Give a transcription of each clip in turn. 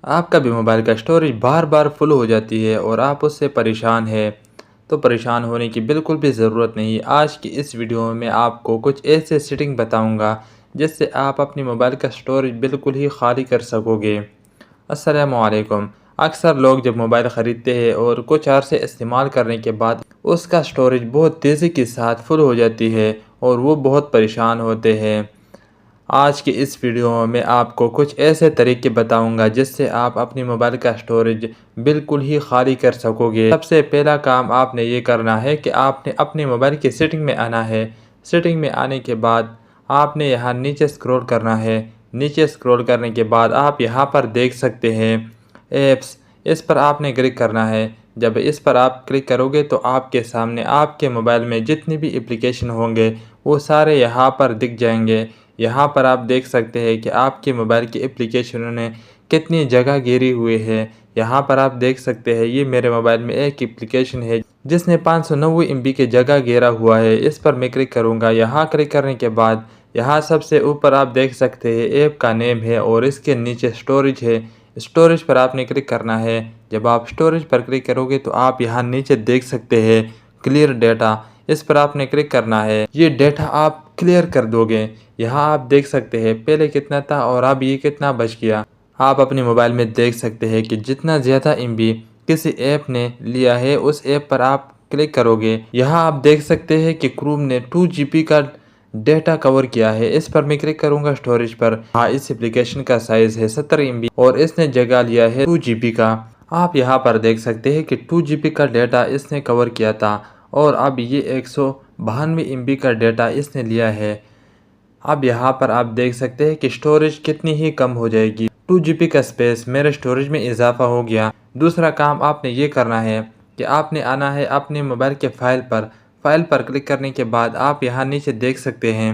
आपका भी मोबाइल का स्टोरेज बार बार फुल हो जाती है और आप उससे परेशान हैं, तो परेशान होने की बिल्कुल भी ज़रूरत नहीं। आज की इस वीडियो में आपको कुछ ऐसे सेटिंग बताऊंगा जिससे आप अपनी मोबाइल का स्टोरेज बिल्कुल ही खाली कर सकोगे। अस्सलामुअलैकुम। अक्सर लोग जब मोबाइल ख़रीदते हैं और कुछ अरसे इस्तेमाल करने के बाद उसका स्टोरेज बहुत तेज़ी के साथ फुल हो जाती है और वो बहुत परेशान होते हैं। आज की इस वीडियो में आपको कुछ ऐसे तरीके बताऊंगा जिससे आप अपनी मोबाइल का स्टोरेज बिल्कुल ही खाली कर सकोगे। सबसे पहला काम आपने ये करना है कि आपने अपने मोबाइल की सेटिंग में आना है। सेटिंग में आने के बाद आपने यहाँ नीचे स्क्रॉल करना है। नीचे स्क्रॉल करने के बाद आप यहाँ पर देख सकते हैं ऐप्स, इस पर आपने क्लिक करना है। जब इस पर आप क्लिक करोगे तो आपके सामने आपके मोबाइल में जितनी भी एप्लीकेशन होंगे वो सारे यहाँ पर दिख जाएंगे। यहाँ पर आप देख सकते हैं कि आपके मोबाइल की एप्लीकेशनों ने कितनी जगह घेरी हुई है। यहाँ पर आप देख सकते हैं ये मेरे मोबाइल में एक एप्लीकेशन है जिसने 590 MB की जगह घेरा हुआ है। इस पर मैं क्लिक करूँगा। यहाँ क्लिक करने के बाद यहाँ सबसे ऊपर आप देख सकते हैं ऐप का नेम है और इसके नीचे स्टोरेज है। स्टोरेज पर आपने क्लिक करना है। जब आप स्टोरेज पर क्लिक करोगे तो आप यहाँ नीचे देख सकते हैं क्लियर डेटा, इस पर आपने क्लिक करना है। ये डेटा आप क्लियर कर दोगे। यहाँ आप देख सकते हैं पहले कितना था और अब ये कितना बच गया। आप अपने मोबाइल में देख सकते हैं कि जितना ज़्यादा MB किसी ऐप ने लिया है उस ऐप पर आप क्लिक करोगे। यहाँ आप देख सकते हैं कि क्रोम ने 2 GB का डेटा कवर किया है। इस पर मैं क्लिक करूँगा स्टोरेज पर। हाँ, इस एप्लीकेशन का साइज़ है 70 MB और इसने जगह लिया है 2 GB का। आप यहाँ पर देख सकते हैं कि 2 GB का डेटा इसने कवर किया था और अब ये 192 MB का डेटा इसने लिया है। अब यहाँ पर आप देख सकते हैं कि स्टोरेज कितनी ही कम हो जाएगी। 2 GB का स्पेस मेरे स्टोरेज में इजाफा हो गया। दूसरा काम आपने ये करना है कि आपने आना है अपने मोबाइल के फाइल पर क्लिक करने के बाद आप यहाँ नीचे देख सकते हैं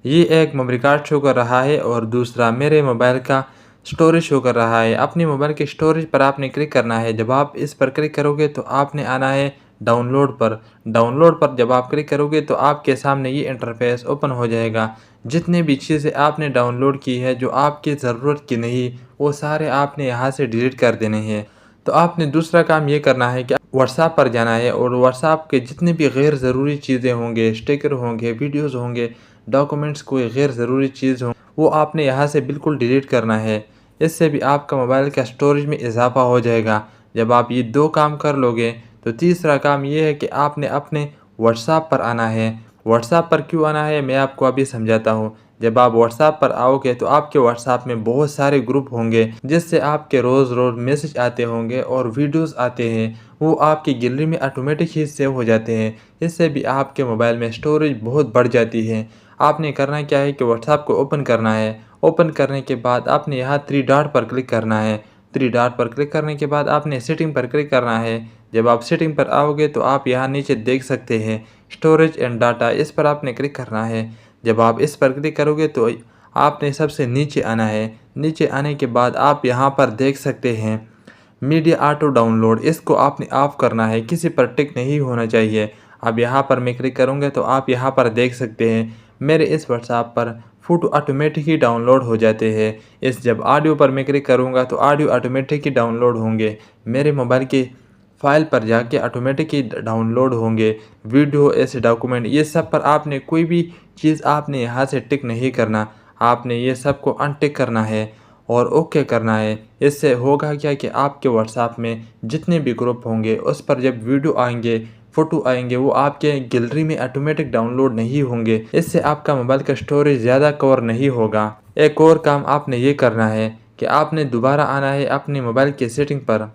ये एक मेमोरी कार्ड शो कर रहा है और दूसरा मेरे मोबाइल का स्टोरेज शो कर रहा है। अपने मोबाइल के स्टोरेज पर आपने क्लिक करना है। जब आप इस पर क्लिक करोगे तो आपने आना है डाउनलोड पर। डाउनलोड पर जब आप क्लिक करोगे तो आपके सामने ये इंटरफेस ओपन हो जाएगा। जितने भी चीज़ें आपने डाउनलोड की है जो आपकी ज़रूरत की नहीं, वो सारे आपने यहाँ से डिलीट कर देने हैं। तो आपने दूसरा काम ये करना है कि व्हाट्सएप पर जाना है और व्हाट्सएप के जितने भी गैर ज़रूरी चीज़ें होंगे, स्टिकर होंगे, वीडियोज़ होंगे, डॉक्यूमेंट्स, कोई गैर ज़रूरी चीज़ हो, वो आपने यहाँ से बिल्कुल डिलीट करना है। इससे भी आपका मोबाइल का स्टोरेज में इजाफा हो जाएगा। जब आप ये 2 काम कर लोगे तो तीसरा काम ये है कि आपने अपने व्हाट्सएप पर आना है। व्हाट्सएप पर क्यों आना है मैं आपको अभी समझाता हूँ। जब आप व्हाट्सएप पर आओगे तो आपके व्हाट्सएप में बहुत सारे ग्रुप होंगे जिससे आपके रोज़ रोज़ मैसेज आते होंगे और वीडियोस आते हैं, वो आपकी गैलरी में ऑटोमेटिक ही सेव हो जाते हैं। इससे भी आपके मोबाइल में स्टोरेज बहुत बढ़ जाती है। आपने करना क्या है कि व्हाट्सएप को ओपन करना है। ओपन करने के बाद आपने यहाँ 3 डॉट पर क्लिक करना है। 3 डॉट पर क्लिक करने के बाद आपने सेटिंग पर क्लिक करना है। जब आप सेटिंग पर आओगे तो आप यहाँ नीचे देख सकते हैं स्टोरेज एंड डाटा, इस पर आपने क्लिक करना है। जब आप इस पर क्लिक करोगे तो आपने सबसे नीचे आना है। नीचे आने के बाद आप यहाँ पर देख सकते हैं मीडिया ऑटो डाउनलोड, इसको आपने ऑफ करना है, किसी पर टिक नहीं होना चाहिए। अब यहाँ पर मैं क्लिक करूँगा तो आप यहाँ पर देख सकते हैं मेरे इस व्हाट्सएप पर फ़ोटो ऑटोमेटिक ही डाउनलोड हो जाते हैं। इस जब ऑडियो पर मैं क्लिक करूँगा तो ऑडियो ऑटोमेटिक ही डाउनलोड होंगे। मेरे मोबाइल की फ़ाइल पर जाके ऑटोमेटिक ही डाउनलोड होंगे। वीडियो, ऐसे डॉक्यूमेंट, ये सब पर आपने कोई भी चीज़ आपने यहाँ से टिक नहीं करना। आपने ये सब को अनटिक करना है और ओके करना है। इससे होगा क्या कि आपके व्हाट्सएप में जितने भी ग्रुप होंगे उस पर जब वीडियो आएंगे, फ़ोटो आएंगे, वो आपके गैलरी में ऑटोमेटिक डाउनलोड नहीं होंगे। इससे आपका मोबाइल का स्टोरेज ज़्यादा कवर नहीं होगा। एक और काम आपने ये करना है कि आपने दोबारा आना है अपने मोबाइल की सेटिंग पर।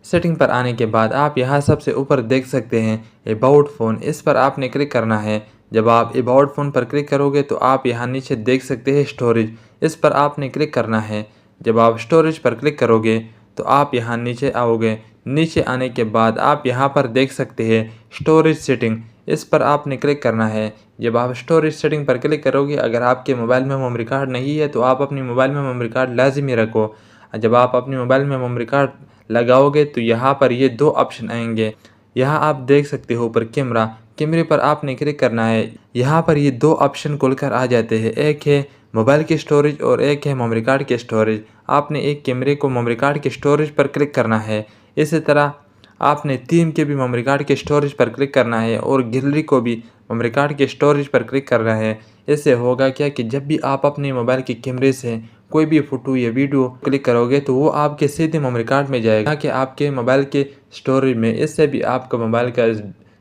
सेटिंग पर आने के बाद आप यहाँ सबसे ऊपर देख सकते हैं अबाउट फ़ोन, इस पर आपने क्लिक करना है। जब आप अबाउट फ़ोन पर क्लिक करोगे तो आप यहाँ नीचे देख सकते हैं स्टोरेज, इस पर आपने क्लिक करना है। जब आप स्टोरेज पर क्लिक करोगे तो आप यहाँ नीचे आओगे। नीचे आने के बाद आप यहाँ पर देख सकते हैं स्टोरेज सेटिंग, इस पर आपने क्लिक करना है। जब आप स्टोरेज सेटिंग पर क्लिक करोगे, अगर आपके मोबाइल में मेमोरी कार्ड नहीं है तो आप अपने मोबाइल में मेमोरी कार्ड लाजमी रखो। जब आप अपने मोबाइल में मेमोरी कार्ड लगाओगे तो यहाँ पर ये 2 ऑप्शन आएंगे। यहाँ आप देख सकते हो ऊपर कैमरे पर आपने क्लिक करना है। यहाँ पर ये 2 ऑप्शन खुलकर आ जाते हैं, एक है मोबाइल की स्टोरेज और एक है मेमोरी कार्ड की स्टोरेज। आपने एक कैमरे को मेमोरी कार्ड के स्टोरेज पर क्लिक करना है। इसी तरह आपने 3 के भी मेमोरी कार्ड के स्टोरेज पर क्लिक करना है और गैलरी को भी मेमोरी कार्ड के स्टोरेज पर क्लिक करना है। इससे होगा क्या कि जब भी आप अपने मोबाइल के कैमरे से कोई भी फ़ोटो या वीडियो क्लिक करोगे तो वो आपके सीधे मेमोरी कार्ड में जाएगा, ना कि आपके मोबाइल के स्टोरेज में। इससे भी आपका मोबाइल का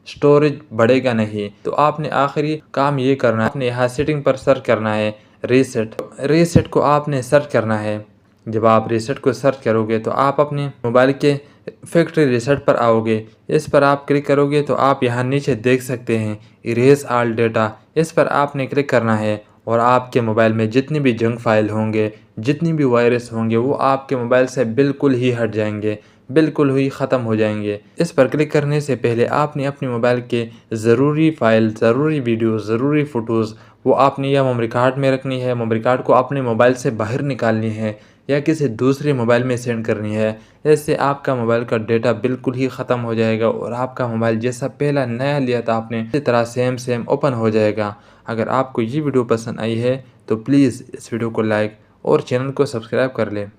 स्टोरेज बढ़ेगा नहीं। तो आपने आखिरी काम ये करना है, आपने यहाँ सेटिंग पर सर्च करना है रीसेट को आपने सर्च करना है। जब आप रीसेट को सर्च करोगे तो आप अपने मोबाइल के फैक्ट्री रीसेट पर आओगे। इस पर आप क्लिक करोगे तो आप यहाँ नीचे देख सकते हैं इरेज ऑल डेटा। इस पर आपने क्लिक करना है और आपके मोबाइल में जितनी भी जंक फाइल होंगे, जितनी भी वायरस होंगे, वो आपके मोबाइल से बिल्कुल ही हट जाएंगे, बिल्कुल ही ख़त्म हो जाएंगे। इस पर क्लिक करने से पहले आपने अपने मोबाइल के ज़रूरी फ़ाइल, ज़रूरी वीडियो, ज़रूरी फ़ोटोज़ वो आपने या मेमोरी कार्ड में रखनी है, मेमोरी कार्ड को अपने मोबाइल से बाहर निकालनी है या किसी दूसरे मोबाइल में सेंड करनी है। इससे आपका मोबाइल का डेटा बिल्कुल ही ख़त्म हो जाएगा और आपका मोबाइल जैसा पहला नया लिया था आपने, इसी तरह सेम ओपन हो जाएगा। अगर आपको ये वीडियो पसंद आई है तो प्लीज़ इस वीडियो को लाइक और चैनल को सब्सक्राइब कर लें।